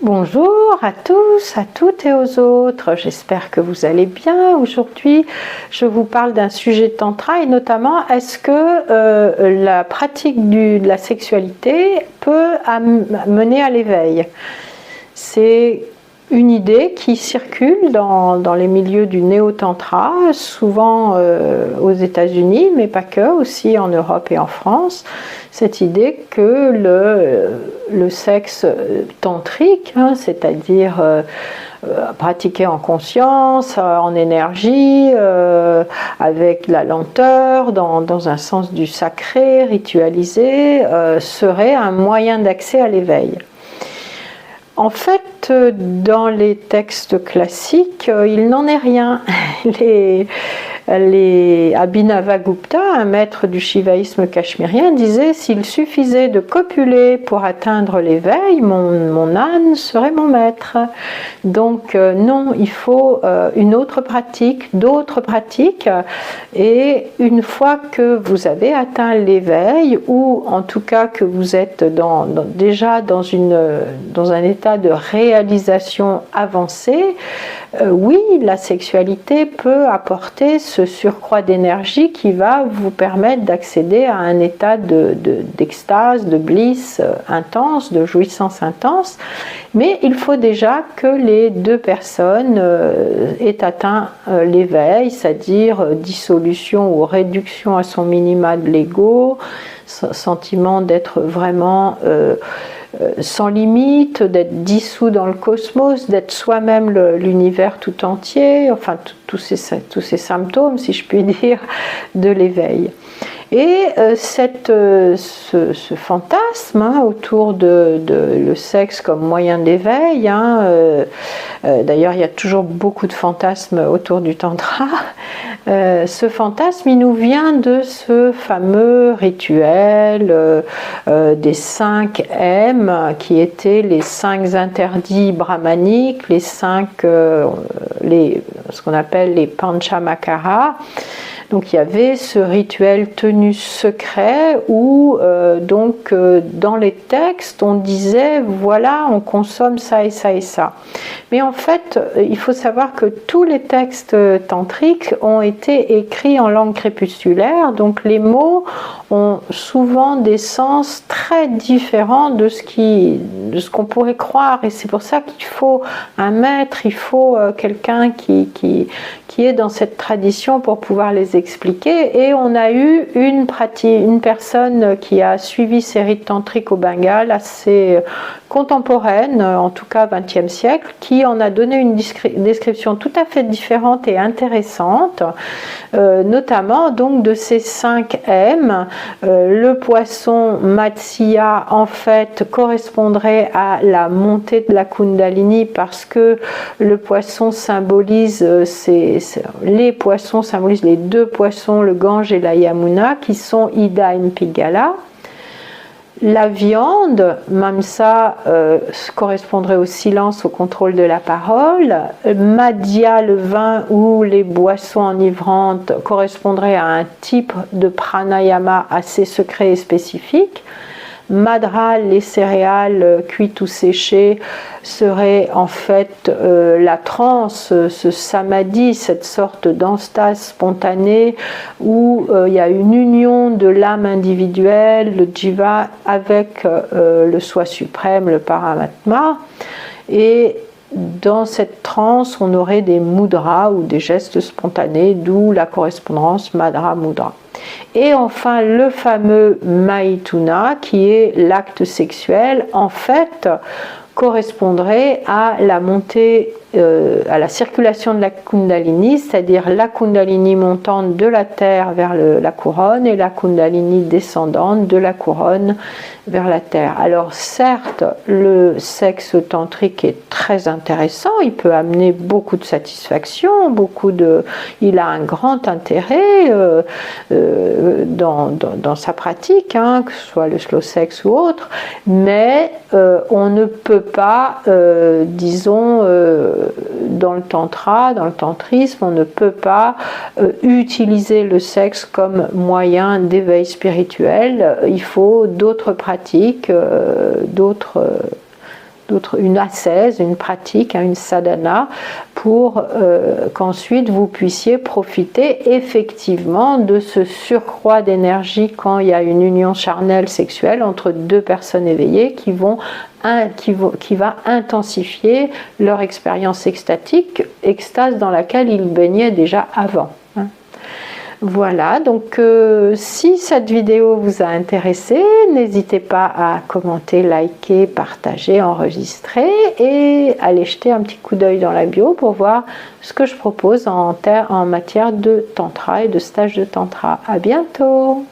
Bonjour à tous, à toutes et aux autres, j'espère que vous allez bien. Aujourd'hui, je vous parle d'un sujet de tantra et notamment est-ce que la pratique de la sexualité peut mener à l'éveil. C'est une idée qui circule dans les milieux du néo-tantra, souvent aux États-Unis, mais pas que, aussi en Europe et en France. Cette idée que le sexe tantrique, c'est-à-dire pratiqué en conscience, en énergie, avec la lenteur, dans un sens du sacré, ritualisé, serait un moyen d'accès à l'éveil. En fait, dans les textes classiques, il n'en est rien. Abhinavagupta, un maître du shivaïsme cachemérien, disait « S'il suffisait de copuler pour atteindre l'éveil, mon âne serait mon maître. » Donc non, il faut une autre pratique, d'autres pratiques, et une fois que vous avez atteint l'éveil, ou en tout cas que vous êtes déjà dans un état de réalisation avancée, oui, la sexualité peut apporter ce surcroît d'énergie qui va vous permettre d'accéder à un état d'extase, de bliss intense, de jouissance intense, mais il faut déjà que les deux personnes aient atteint l'éveil, c'est-à-dire dissolution ou réduction à son minima de l'ego, sentiment d'être vraiment sans limite, d'être dissous dans le cosmos, d'être soi-même l'univers tout entier, enfin tous ces symptômes, si je puis dire, de l'éveil. Et ce fantasme autour de le sexe comme moyen d'éveil, d'ailleurs il y a toujours beaucoup de fantasmes autour du tantra, ce fantasme il nous vient de ce fameux rituel des 5 M qui étaient les 5 interdits brahmaniques, ce qu'on appelle les Panchamakara. Donc il y avait ce rituel tenu secret où dans les textes on disait voilà on consomme ça et ça et ça. Mais en fait il faut savoir que tous les textes tantriques ont été écrits en langue crépusculaire, donc les mots ont souvent des sens très différents de ce qu'on pourrait croire, et c'est pour ça qu'il faut un maître, il faut quelqu'un qui est dans cette tradition pour pouvoir les expliquer. Et on a eu une personne qui a suivi ces rites tantriques au Bengale, assez contemporaine, en tout cas 20e siècle, qui en a donné une description tout à fait différente et intéressante, notamment donc de ces 5 M. Le poisson Matsya en fait correspondrait à la montée de la Kundalini, parce que le poisson symbolise les poissons symbolisent les deux poissons, le Gange et la Yamuna, qui sont Ida et Pingala. La viande, Mamsa, correspondrait au silence, au contrôle de la parole. Madhya, le vin ou les boissons enivrantes, correspondrait à un type de pranayama assez secret et spécifique. Madra, les céréales cuites ou séchées, serait en fait la transe, ce samadhi, cette sorte d'enstase spontanée où il y a une union de l'âme individuelle, le jiva, avec le soi suprême, le paramatma. Et dans cette transe, on aurait des mudras ou des gestes spontanés, d'où la correspondance Madra-Mudra. Et enfin, le fameux Maituna, qui est l'acte sexuel, en fait, correspondrait à la montée, à la circulation de la Kundalini, c'est-à-dire la Kundalini montante de la terre vers la couronne et la Kundalini descendante de la couronne vers la terre. Alors certes, le sexe tantrique est très intéressant, il peut amener beaucoup de satisfaction, il a un grand intérêt dans sa pratique, que ce soit le slow sex ou autre, mais on ne peut pas, disons, dans le tantra, dans le tantrisme, on ne peut pas utiliser le sexe comme moyen d'éveil spirituel. Il faut d'autres pratiques, une ascèse, une pratique, une sadhana, pour qu'ensuite vous puissiez profiter effectivement de ce surcroît d'énergie quand il y a une union charnelle sexuelle entre deux personnes éveillées qui va intensifier leur expérience extatique, extase dans laquelle ils baignaient déjà avant. Voilà, donc si cette vidéo vous a intéressé, n'hésitez pas à commenter, liker, partager, enregistrer et aller jeter un petit coup d'œil dans la bio pour voir ce que je propose en matière de tantra et de stage de tantra. À bientôt!